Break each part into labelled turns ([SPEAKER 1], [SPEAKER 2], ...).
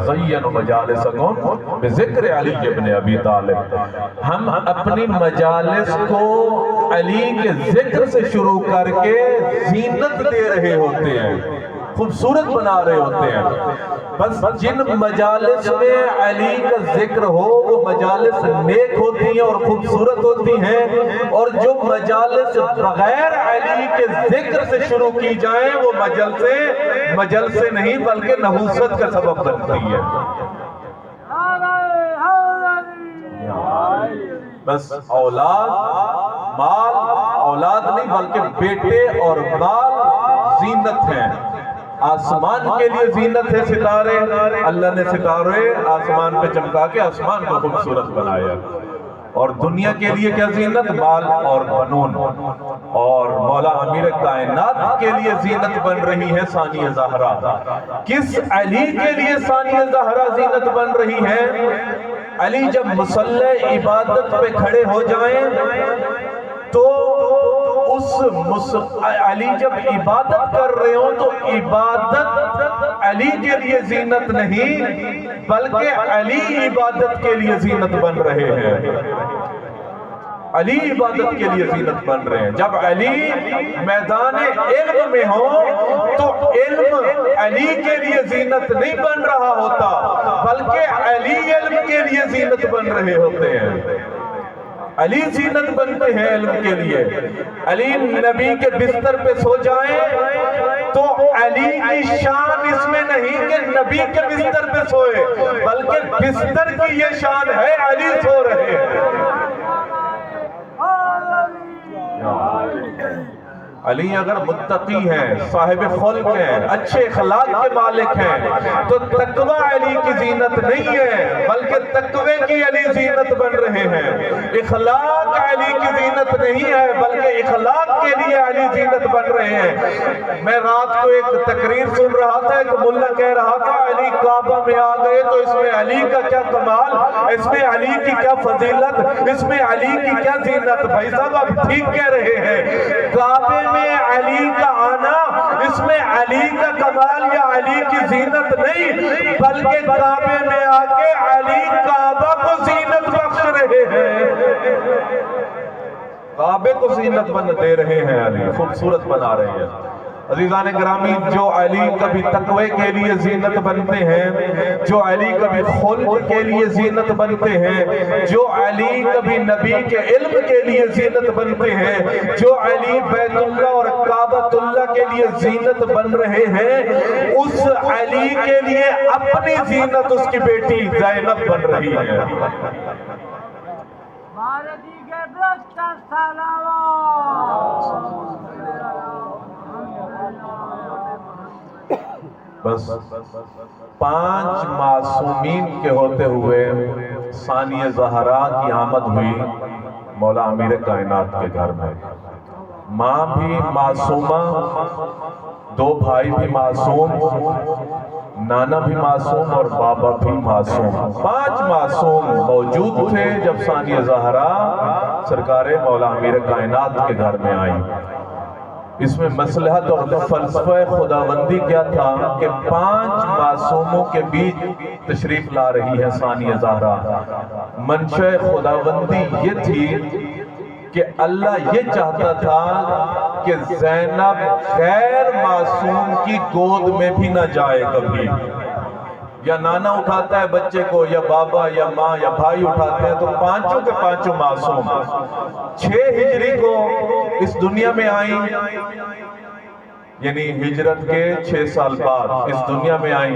[SPEAKER 1] زینوا مجالسکم بذکر علی ابن ابی طالب، ہم اپنی مجالس کو علی کے ذکر سے شروع کر کے زینت دے رہے ہوتے ہیں، خوبصورت بنا رہے ہوتے ہیں۔ بس جن مجالس میں علی کا ذکر ہو وہ مجالس نیک ہوتی ہیں اور خوبصورت ہوتی ہیں، اور جو مجالس بغیر علی کے ذکر سے شروع کی جائیں وہ مجلسیں نہیں بلکہ نحوست کا سبب بنتی ہے۔ بس اولاد مال اولاد نہیں بلکہ بیٹے اور مال زینت ہیں۔ آسمان کے لیے زینت ہے ستارے، اللہ نے ستارے آسمان پہ چمکا کے آسمان کو خوبصورت بنایا، اور دنیا کے لیے کیا زینت؟ مال اور بنون۔ اور مولا امیر کائنات کے لیے زینت بن رہی ہے ثانیہ زہرا۔ کس علی کے لیے ثانیہ زہرا زینت بن رہی ہے؟ علی جب مصلی عبادت پہ کھڑے ہو جائیں تو علی جب عبادت کر رہے ہوں تو عبادت علی کے لیے زینت نہیں بلکہ علی عبادت کے لیے زینت بن رہے ہیں، علی عبادت کے لیے زینت بن رہے ہیں۔ جب علی میدان علم میں ہو تو علم علی کے لیے زینت نہیں بن رہا ہوتا بلکہ علی علم کے لیے زینت بن رہے ہوتے ہیں۔ علی زینت بنتے ہیں علم کے لیے۔ علی نبی کے بستر پہ سو جائیں تو علی کی شان اس میں نہیں کہ نبی کے بستر پہ سوئے بلکہ بستر کی یہ شان ہے علی سو رہے ہیں۔ علی اگر متقی ہیں، صاحب خلق ہیں، اچھے اخلاق کے مالک ہیں تو تقوی علی کی زینت نہیں ہے بلکہ تقوی کی علی زینت بن رہے ہیں۔ اخلاق علی کی زینت نہیں ہے بلکہ اخلاق کے لیے علی زینت بن رہے ہیں۔ میں رات کو ایک تقریر سن رہا تھا، ایک ملا کہہ رہا تھا علی کعبہ میں آ گئے تو اس میں علی کا کیا کمال، اس میں علی کی کیا فضیلت، اس میں علی کی کیا زینت۔ بھائی صاحب آپ ٹھیک کہہ رہے ہیں، کعبے میں علی کا آنا اس میں علی کا کمال یا علی کی زینت نہیں بلکہ کعبے میں آ کے علی کعبہ کو زینت بخش رہے ہیں، کعبے کو زینت بن دے رہے ہیں، علی خوبصورت بنا رہے ہیں۔ عزیزان گرامی، جو علی کبھی تقوی کے لیے زینت بنتے ہیں، جو علی کبھی خلق کے لیے زینت بنتے ہیں، جو علی کبھی نبی کے علم کے لیے زینت بنتے ہیں، جو علی بیت اللہ اور کعبۃ اللہ کے لیے زینت بن رہے ہیں، اس علی کے لیے اپنی زینت اس کی بیٹی زینب بن رہی ہے۔ بس 5 معصومین کے ہوتے ہوئے ثانیہ زہرا کی آمد ہوئی مولا امیر کائنات کے گھر میں۔ ماں بھی معصومہ، 2 بھائی بھی معصوم، نانا بھی معصوم اور بابا بھی معصوم، 5 معصوم موجود تھے جب ثانیہ زہرا سرکار مولا امیر کائنات کے گھر میں آئی۔ اس میں مصلحت اور فلسفہ خداوندی کیا تھا کہ 5 معصوموں کے بیچ تشریف لا رہی ہے ثانیہ زہرا۔ منشأ خداوندی یہ تھی کہ اللہ یہ چاہتا تھا کہ زینب غیر معصوم کی گود میں بھی نہ جائے کبھی۔ یا نانا اٹھاتا ہے بچے کو، یا بابا یا ماں یا بھائی اٹھاتے ہیں، تو 5 کے 5 معصوم۔ 6 ہجری کو اس دنیا میں آئیں، یعنی ہجرت کے 6 سال بعد اس دنیا میں آئیں۔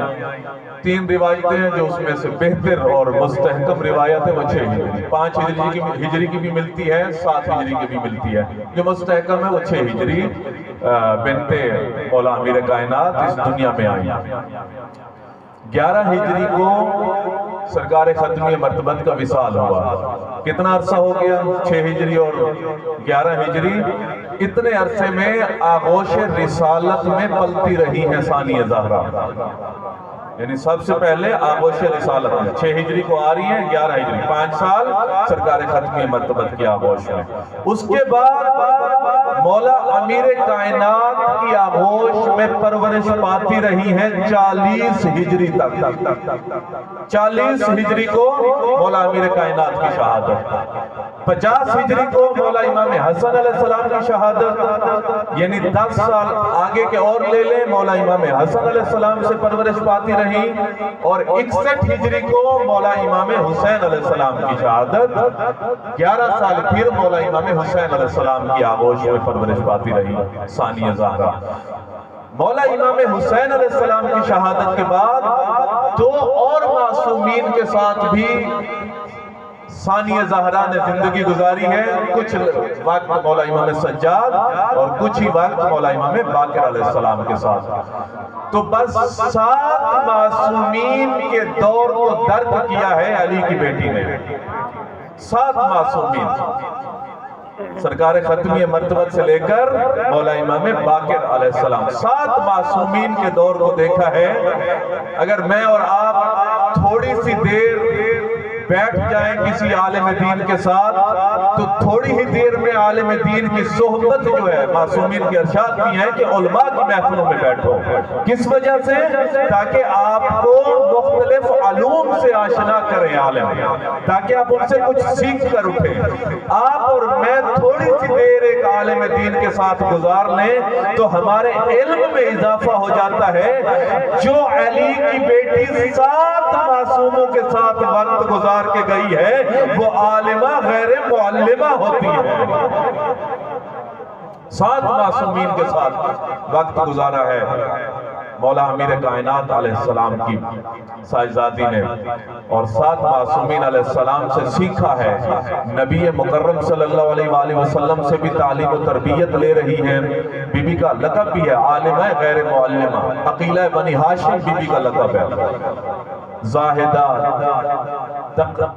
[SPEAKER 1] 3 روایتیں ہیں جو اس میں سے بہتر اور مستحکم روایت ہے وہ 6 ہجری، 5 ہجری کی بھی ملتی ہے، 7 ہجری کی بھی ملتی ہے، جو مستحکم ہے وہ 6 ہجری بنت مولا امیر کائنات اس دنیا میں آئیں۔ 11 ہجری کو سرکار ختمی مرتبت کا وصال ہوا۔ کتنا عرصہ ہو گیا؟ 6 ہجری اور 11 ہجری، اتنے عرصے میں آغوش رسالت میں پلتی رہی ہے ثانیہ زہرا۔ یعنی سب سے پہلے آغوش رسالت میں 6 ہجری کو آ رہی ہیں، 11 ہجری 5 سال سرکار ختمی مرتبت کی آغوش میں. اس کے بعد مولا امیر کائنات کی آغوش میں پرورش پاتی رہی ہیں 40 ہجری تک. 40 ہجری کو مولا امیر کائنات کی شہادت، 50 ہجری کو مولا امام حسن علیہ السلام کی شہادت، یعنی 10 سال آگے کے اور لے لیں. مولا امام حسن علیہ السلام سے پرورش پاتی رہی. اور 61 ہجری کو مولا امام حسین علیہ السلام کی شہادت. 11 سال پھر مولا امام حسین علیہ السلام کی آغوش میں پرورش پاتی رہی ثانیہ زہرا. مولا امام حسین علیہ السلام کی شہادت کے بعد 2 اور معصومین کے ساتھ بھی ثانیہ زہرا نے زندگی گزاری ہے. کچھ وقت مولا امام سجاد اور کچھ ہی وقت مولا امام باقر علیہ السلام کے ساتھ. تو بس 7 معصومین کے دور کو درد کیا ہے علی کی بیٹی نے. 7 معصومین سرکار ختمی مرتبت سے لے کر مولا امام باقر علیہ السلام 7 معصومین کے دور کو دیکھا ہے. اگر میں اور آپ تھوڑی سی دیر بیٹھ جائیں کسی عالم دین کے ساتھ تو تھوڑی ہی دیر میں عالم دین کی صحبت جو ہے معصومین کے ارشاد بھی ہیں کہ علماء کی محفلوں میں بیٹھو. کس وجہ سے؟ تاکہ آپ کو مختلف علوم سے آشنا کریں عالم، تاکہ آپ ان سے کچھ سیکھ کر اٹھیں. آپ اور میں تھوڑی سی دیر ایک عالم دین کے ساتھ گزار لیں تو ہمارے علم میں اضافہ ہو جاتا ہے. جو علی کی بیٹی 7 معصوموں کے ساتھ وقت گزار کے گئی ہے وہ عالمہ غیر معلمہ ہوتی ہے. 7 معصومین کے ساتھ وقت گزارا ہے مولا امیر کائنات علیہ السلام کی سائزادی نے، اور 7 معصومین علیہ السلام سے سیکھا ہے. نبی مکرم صلی اللہ علیہ وآلہ وسلم سے بھی تعلیم و تربیت لے رہی ہیں. بی بی کا لقب بھی ہے عالمہ غیر معلمہ. عقیلہ بنی ہاشم بی بی کا لقب ہے. زاہدہ،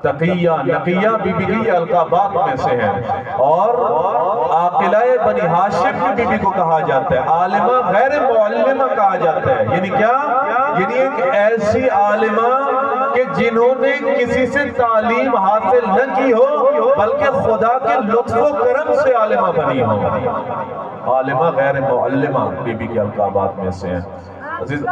[SPEAKER 1] تقیہ، نقیہ بی بی کی القابات میں سے ہیں. اور عاقلہ بنی ہاشم کی بی بی کو کہا جاتا ہے. عالمہ غیر معلمہ کہا جاتا ہے. یعنی کیا؟ یعنی ایک ایسی عالمہ کہ جنہوں نے کسی سے تعلیم حاصل نہ کی ہو بلکہ خدا کے لطف و کرم سے عالمہ بنی ہو. عالمہ غیر معلمہ بی بی کے القابات میں سے ہیں. عزیز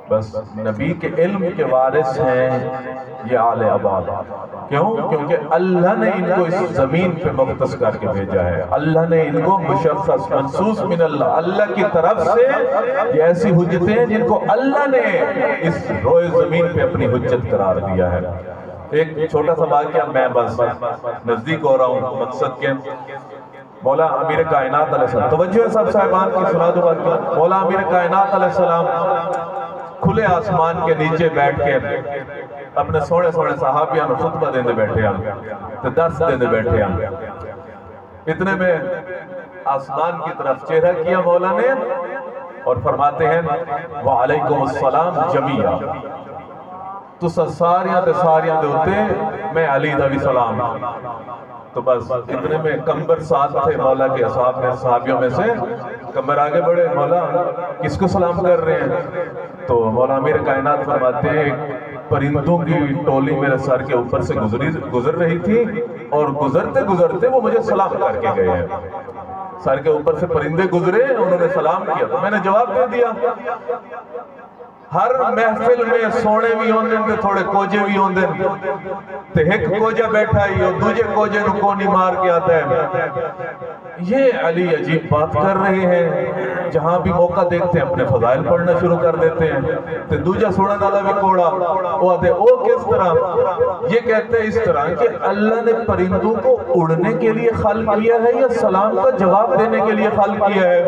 [SPEAKER 1] بس نبی کے علم کے وارث ہیں یہ آل عباد. کیوں؟ کیونکہ اللہ نے ان کو اس زمین پہ مختص کر کے بھیجا ہے. اللہ نے ان کو مشخص منصوص من اللہ، اللہ کی طرف سے یہ ایسی حجتیں ہیں جن کو اللہ نے اس روئے زمین پہ اپنی حجت قرار دیا ہے. ایک چھوٹا سا واقعہ، میں بس نزدیک ہو رہا ہوں مقصد کے. مولا امیر کائنات علیہ السلام، توجہ ہے سب صاحبان کی، سنا دو واقعہ. مولا امیر کائنات علیہ السلام کھلے آسمان کے نیچے بیٹھ کے اپنے سوڑے سوڑے صحابیاں خطبہ دینے بیٹھے ہیں، درس دینے بیٹھے ہیں. اتنے میں آسمان کی طرف چہرہ کیا مولا نے اور فرماتے ہیں وعلیکم السلام جمیعا. تو ساریاں دے ہوتے میں علی دا بھی سلام. تو بس اتنے میں کمبر ساتھ تھے مولا کے صحابیوں میں سے. کمبر آگے بڑھے، مولا کس کو سلام کر رہے ہیں؟ تو مولا امیر کائنات فرماتے ہیں پرندوں کی ٹولی میرے سر کے اوپر سے گزر رہی تھی اور گزرتے وہ مجھے سلام کر کے گئے ہیں. سر کے اوپر سے پرندے گزرے، انہوں نے سلام کیا تو میں نے جواب دے دیا. ہر محفل میں سونے بھی ہوندے تے تھوڑے کوجے بھی ہوندے تے ایک کوجہ بیٹھا ہی اور دوجے کوجے نو کونی مار کے آتا ہے. یہ علی عجیب بات کر رہے ہیں. جہاں بھی موقع دیکھتے ہیں اپنے فضائل پڑھنا شروع کر دیتے ہیں. تے دوجہ سوڑا نالا بھی کوڑا وہ آتے او کس طرح؟ یہ کہتے ہیں اس طرح کہ اللہ نے پرندوں کو اڑنے کے لیے خلق کیا ہے یا سلام کا جواب دینے کے لیے خلق کیا ہے؟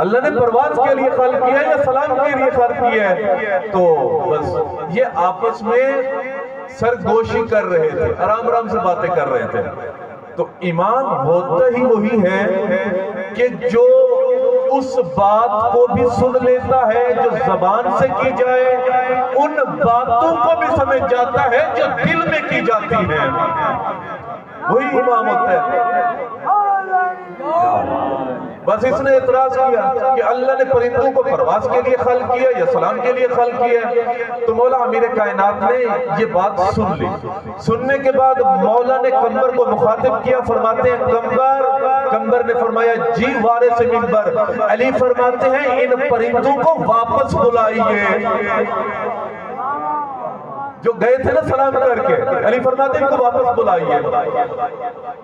[SPEAKER 1] اللہ نے پرواز کے لیے خلق کیا ہے یا سلام کے لیے خلق کیا ہے؟ تو بس یہ آپس میں سرگوشی کر رہے تھے، آرام سے باتیں کر رہے تھے. تو امام ہوتا ہی وہی ہے کہ جو اس بات کو بھی سن لیتا ہے جو زبان سے کی جائے، ان باتوں کو بھی سمجھ جاتا ہے جو دل میں کی جاتی ہیں. وہی امام ہوتا ہے. بس اس نے اعتراض کیا کہ اللہ نے پرندوں کو پرواز کے لیے خلق کیا یا سلام کے لیے خلق کیا؟ تو مولا امیر کائنات نے یہ بات سن لی۔ سننے کے بعد مولا نے قمر کو مخاطب کیا، فرماتے ہیں قمر نے فرمایا جی وارث منبر۔ علی فرماتے ہیں ان پرندوں کو واپس بلائیے، جو گئے تھے نا سلام کر کے، علی فرماتے ہیں ان کو واپس بلائیے۔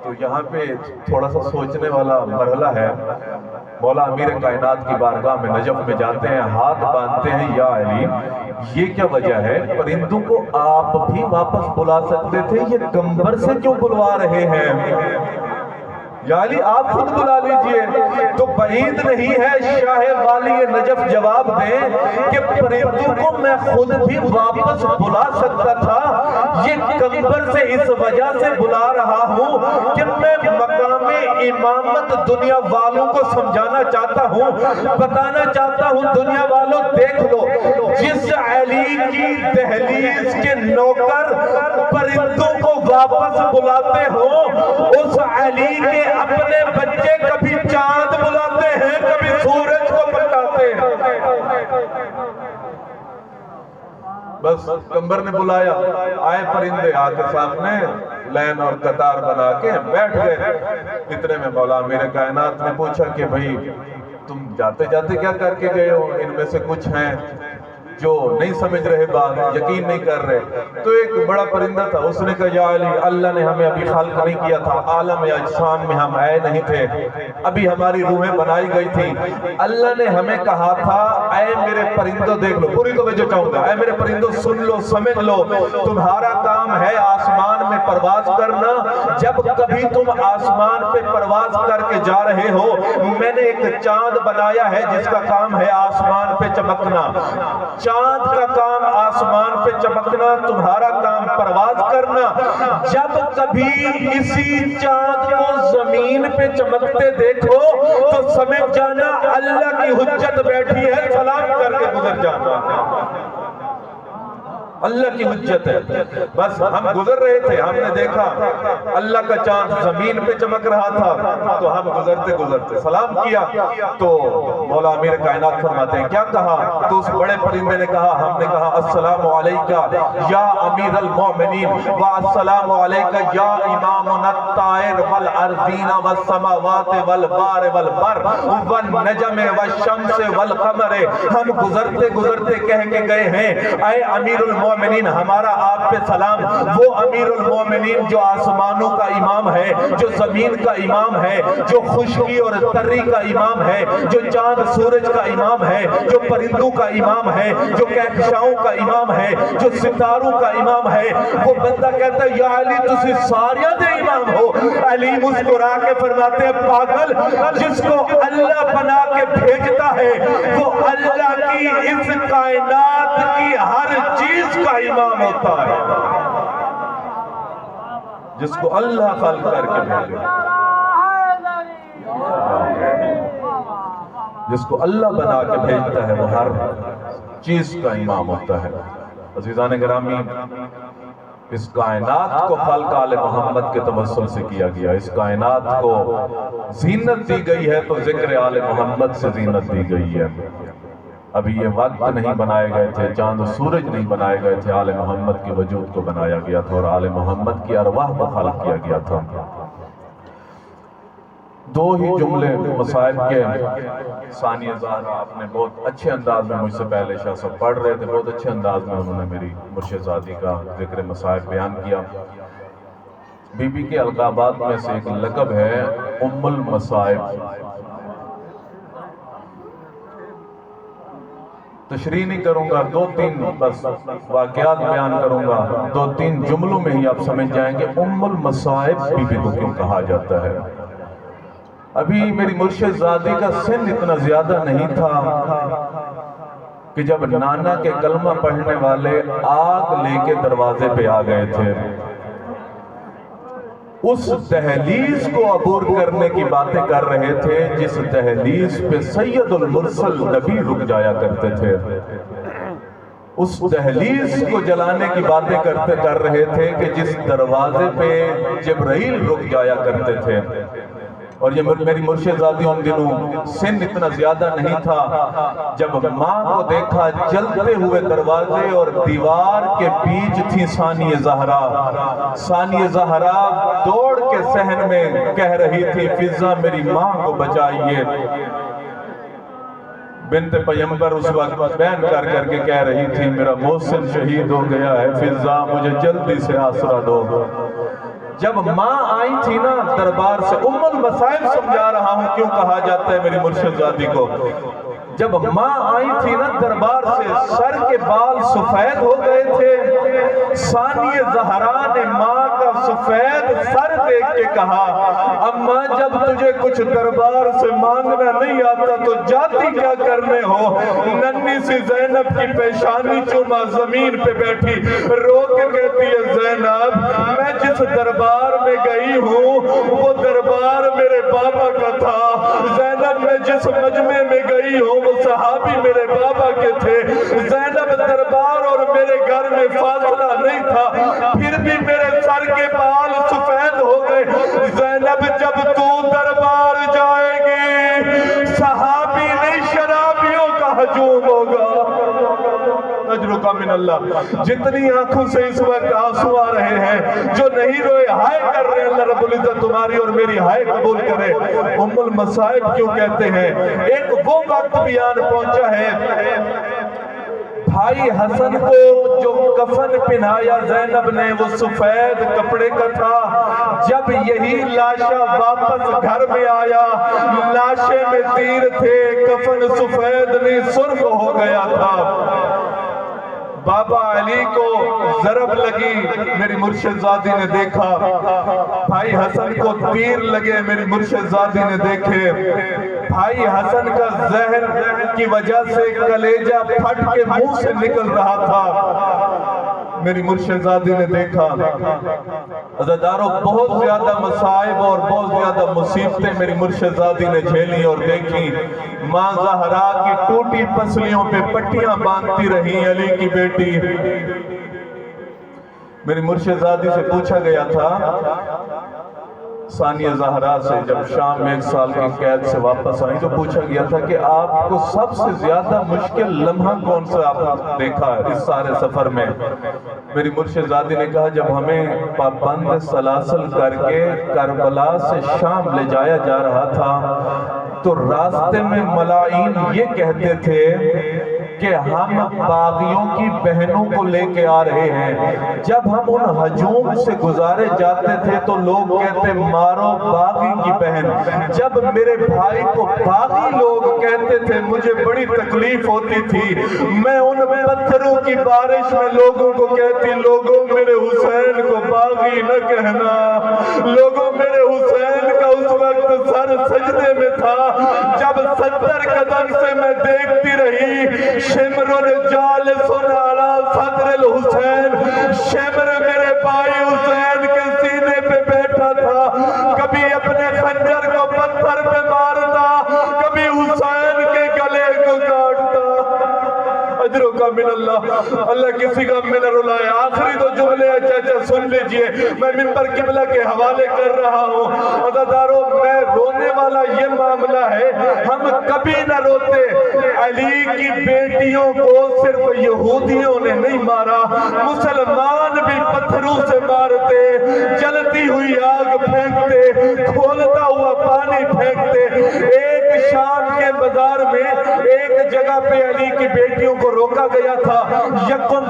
[SPEAKER 1] تو یہاں پہ تھوڑا سا سوچنے والا مرحلہ ہے۔ مولا امیر کائنات کی بارگاہ میں نجف میں جاتے ہیں، ہاتھ باندھتے ہیں، یا علی یہ کیا وجہ ہے؟ پرندوں کو آپ بھی واپس بلا سکتے تھے، یہ قمر سے کیوں بلوا رہے ہیں؟ یا علی آپ خود بلا لیجئے۔ تو بعید نہیں ہے شاہ والی نجف جواب دیں کہ پرندوں کو میں خود بھی واپس بلا سکتا تھا، یہ قمر سے اس وجہ سے بلا رہا ہوں کہ میں مقام امامت دنیا والوں کو سمجھانا چاہتا ہوں، بتانا چاہتا ہوں دنیا والوں دیکھ لو، جس علی کی دہلیز کے نوکر پرندوں کو واپس بلاتے ہو، اس علی کے اپنے بچے کبھی چاند بلاتے ہیں، کبھی سورج کو بلاتے ہیں۔ بس قمر نے بلایا، آئے پرندے آ کے سامنے لین اور قطار بنا کے بیٹھ گئے۔ اتنے میں مولا امیر کائنات نے پوچھا کہ بھئی تم جاتے جاتے کیا کر کے گئے ہو؟ ان میں سے کچھ ہیں جو نہیں سمجھ رہے بات، یقین نہیں کر رہے۔ تو ایک بڑا پرندہ تھا، اس نے کہا یا علی اللہ نے ہمیں ابھی خلق نہیں کیا تھا، عالم اجسام میں ہم آئے نہیں تھے، ابھی ہماری روحیں بنائی گئی تھی، اللہ نے ہمیں کہا تھا اے میرے پرندوں دیکھ لو، پوری توجہ چاہوں گا، اے میرے پرندوں سن لو سمجھ لو، تمہارا کام ہے آسمان میں پرواز کرنا، جب کبھی تم آسمان پہ پرواز کر کے جا رہے ہو، میں نے ایک چاند بنایا ہے جس کا کام ہے آسمان پہ چمکنا، چاند کا کام آسمان پہ چمکنا، تمہارا کام پرواز کرنا، جب کبھی اسی چاند کو زمین پہ چمکتے دیکھو تو سمجھ جانا اللہ کی حجت بیٹھی ہے، سلام کر کے گزر جانا، اللہ کی حجت ہے۔ بس ہم گزر رہے تھے، ہم نے دیکھا اللہ کا چاند زمین پہ چمک رہا تھا، تو ہم گزرتے گزرتے سلام کیا، تو مولا امیر کائنات فرماتے ہیں کیا کہا؟ تو اس بڑے پرندے نے کہا، ہم نے کہا السلام علیکہ یا امیر المومنین والسلام علیکہ یا امامنا الطائر والارضین والسماوات والبار والبر والنجم والشمس والقمر۔ ہم گزرتے گزرتے کہہ کے گئے ہیں اے امیر المومنین، ہمارا آپ پہ سلام، وہ امیر المومنین جو آسمانوں کا امام ہے، جو زمین کا امام ہے، جو خشکی اور تری کا امام ہے، جو چاند سورج کا امام ہے، جو پرندوں کا امام ہے، جو کہکشاؤں کا امام ہے، جو ستاروں کا امام ہے، وہ بندہ کہتا ہے یا علی تسی ساریاں دے امام ہو۔ علی مسکرا کے فرماتے ہیں پاگل، جس کو اللہ بنا کے بھیجتا ہے وہ اللہ کی اس کائنات کی ہر چیز کا امام ہوتا ہے، جس کو اللہ خلق کر کے بھیجے، جس کو اللہ بنا کے بھیجتا ہے وہ ہر چیز کا امام ہوتا ہے۔ عزیزان گرامی، اس کائنات کو خلق آل محمد کے توسل سے کیا گیا، اس کائنات کو زینت دی گئی ہے تو ذکر آل محمد سے زینت دی گئی ہے۔ ابھی یہ وقت نہیں بنائے گئے تھے، چاند و سورج نہیں بنائے گئے تھے، آل محمد کے وجود کو بنایا گیا تھا اور آل محمد کی ارواح کو خلق کیا گیا تھا۔ دو ہی جملے مصائب کے ثانی ازاد آپ نے بہت اچھے انداز میں مجھ سے پہلے شاہ صاحب پڑھ رہے تھے، بہت اچھے انداز میں انہوں نے میری مرشد زادی کا ذکر مصائب بیان کیا۔ بی بی کے القابات میں سے ایک لقب ہے ام المصائب۔ تشریح نہیں کروں گا، دو تین بس واقعات بیان کروں گا، دو تین جملوں میں ہی آپ سمجھ جائیں گے ام المصائب بی بی کو کیوں کہا جاتا ہے۔ ابھی میری مرشد زادی کا سن اتنا زیادہ نہیں تھا کہ جب نانا کے کلمہ پڑھنے والے آگ لے کے دروازے پہ آ گئے تھے، اس دہلیز کو عبور کرنے کی باتیں کر رہے تھے جس دہلیز پہ سید المرسل نبی رک جایا کرتے تھے، اس دہلیز کو جلانے کی باتیں کر رہے تھے کہ جس دروازے پہ جبرائیل رک جایا کرتے تھے، اور یہ میری مرشدزادی ان دنوں سن اتنا زیادہ نہیں تھا، جب ماں کو دیکھا جلتے ہوئے دروازے اور دیوار کے بیچ تھی ثانیہ زہرا، ثانیہ زہرا دوڑ کے صحن میں کہہ رہی تھی فضہ میری ماں کو بچائیے۔ بنت پیغمبر اس وقت بین کر کے کہہ رہی تھی میرا محسن شہید ہو گیا ہے، فضہ مجھے جلدی سے آسرا دو۔ جب ماں آئی تھی نا دربار سے، ام المصائب سمجھا رہا ہوں کیوں کہا جاتا ہے میری مرشدزادی کو، جب ماں آئی تھی نا دربار سے سر کے بال سفید ہو گئے تھے، ثانیہ زہرا نے ماں کا سفید سر دیکھ کے کہا اماں جب تجھے کچھ دربار سے مانگنا نہیں آتا تو جاتی کیا کرنے ہو؟ ننھی سی زینب کی پیشانی چوما زمین پہ بیٹھی رو کے کہتی ہے زینب میں جس دربار میں گئی ہوں وہ دربار میرے بابا کا تھا، زینب میں جس مجمع میں گئی ہوں وہ صحابی میرے بابا کے تھے، زینب دربار اور میرے گھر میں فاصلہ نہیں تھا پھر بھی میرے سر کے بال سفید ہو گئے، زینب جب تو دربار جائے گی صحابی نہیں شرابیوں کا ہجوم ہوگا۔ تجربہ من اللہ، جتنی آنکھوں سے اس وقت آنسو آ رہے ہیں جو نہیں روئے ہائے کر رہے ہیں، اللہ رب العزت تمہاری اور میری ہائے قبول کرے۔ ام المصائب کیوں کہتے ہیں؟ ایک وہ وقت بیان پہنچا ہے بھائی حسن کو جو کفن پہنایا زینب نے وہ سفید کپڑے کا تھا، جب یہی لاشا واپس گھر میں آیا لاشے میں تیر تھے، کفن سفید نہیں سرخ ہو گیا تھا۔ بابا علی کو ضرب لگی، میری مرشدزادی نے دیکھا، بھائی حسن کو تیر لگے، میری مرشدزادی نے دیکھے، بھائی حسن کا زہر کی وجہ سے کلیجہ پھٹ کے منہ سے نکل رہا تھا، میری مرشدزادی نے دیکھا۔ عزیزانو بہت زیادہ مصائب اور بہت زیادہ مصیبتیں میری مرشدزادی نے جھیلی اور دیکھی۔ ماں زہرا کی ٹوٹی پسلیوں پہ پٹیاں باندھتی رہی، علی کی بیٹی۔ میری مرشدزادی سے پوچھا گیا تھا ثانیہ زہرا سے، جب شام میں 1 سال کی قید سے واپس آئی تو پوچھا گیا تھا کہ آپ کو سب سے زیادہ مشکل لمحہ کون سا آپ نے دیکھا ہے اس سارے سفر میں؟ میری مرشدزادی نے کہا جب ہمیں پابند سلاسل کر کے کربلا سے شام لے جایا جا رہا تھا تو راستے میں ملائین یہ کہتے تھے کہ ہم باغیوں کی بہنوں کو لے کے آ رہے ہیں، جب ہم ان ہجوم سے گزارے جاتے تھے تو لوگ کہتے مارو باغی کی بہن، جب میرے بھائی کو باغی لوگ کہتے تھے مجھے بڑی تکلیف ہوتی تھی، میں ان پتھروں کی بارش میں لوگوں کو کہتی لوگوں میرے حسین کو باغی نہ کہنا، لوگوں میرے حسین کا اس وقت سر سجدے میں تھا، جب 70 قدم سے میں دیکھتی رہی شمر جالس علی صدر الحسین، شمر میرے بھائی حسین کے سینے پہ بیٹھا تھا، کبھی اپنے خنجر کو پتھر پہ مارتا، کبھی حسین کے گلے کو کاٹتا۔ اجروں کا من اللہ، اللہ کسی کا من رلائے۔ آخری 2 جملے چاچا سن لیجئے، میں منبر قبلہ کے حوالے کر رہا ہوں۔ عزیزانو میں رونے والا یہ معاملہ ہے، ہم کبھی نہ روتے، علی کی بیٹیوں کو صرف یہودیوں نے نہیں مارا، مسلمان بھی پتھروں سے مارتے، جلتی ہوئی آگ پھینکتے، کھولتا ہوا پانی پھینکتے۔ ایک شام کے بازار میں ایک جگہ پہ علی کی بیٹیوں کو روکا گیا تھا، یکم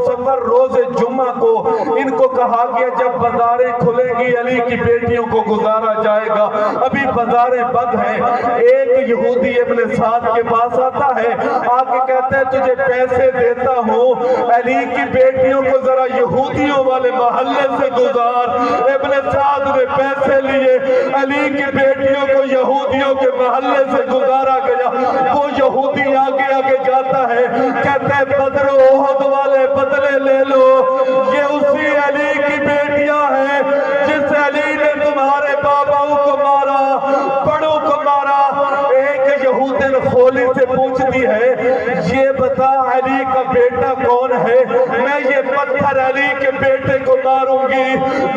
[SPEAKER 1] سفر روز جمعہ کو ان کو کہا گیا جب بازاریں کھلیں گی علی کی بیٹیوں کو گزارا جائے گا، ابھی بازاریں بند ہیں۔ ایک یہودی ابن سعد کے پاس آتا ہے، آکے کہتا ہے تجھے پیسے دیتا ہوں، علی کی بیٹیوں کو ذرا یہودیوں والے محلے سے گزار۔ ابن سعد نے پیسے لیے، علی کی بیٹیوں کو یہودیوں کے محلے سے گزارا گیا۔ وہ یہودی آگے آگے جاتا ہے، کہتا ہے بدر و احد والے بدلے لے لو، یہ اسی علی کی بیٹیاں ہیں جس علی نے تمہارے باباؤں کو مارا، بڑوں کو مارا۔ ایک یہودن خولی سے پوچھتی ہے یہ بتا علی کا بیٹا کون ہے؟ میں یہ پتھر علی کے بیٹے کو ماروں گی،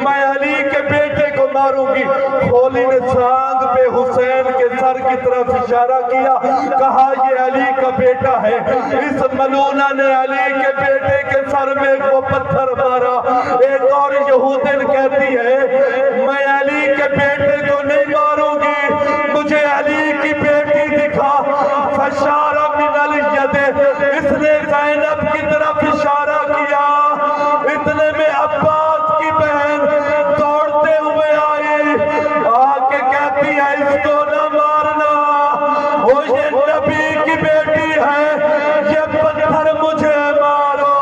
[SPEAKER 1] میں علی کے بیٹے کو ماروں گی۔ خولی نے سانگ پہ حسین کے سر کی طرف اشارہ کیا، کہا یہ علی کا بیٹا ہے۔ اس ملونہ نے علی کے بیٹے کے سر میں وہ پتھر مارا۔ ایک اور یہودن کہتی ہے میں علی کے بیٹے کو نہیں ماروں گی، مجھے علی کی بیٹی دکھا۔ فشار من الید، اس نے زینب کی طرف اشارہ کیا۔ اتنے میں عباس کی بہن دوڑتے ہوئے آئی، آ کے کہتی ہے اس کو نہ مارنا، وہ یہ نبی کی بیٹی ہے، یہ پتھر مجھے مارو،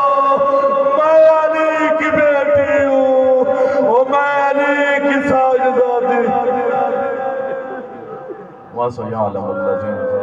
[SPEAKER 1] میں علی کی بیٹی ہوں، وہ میں علی کی ساجدہ تھی۔ وَسَيَعْلَمُ الَّذِينَ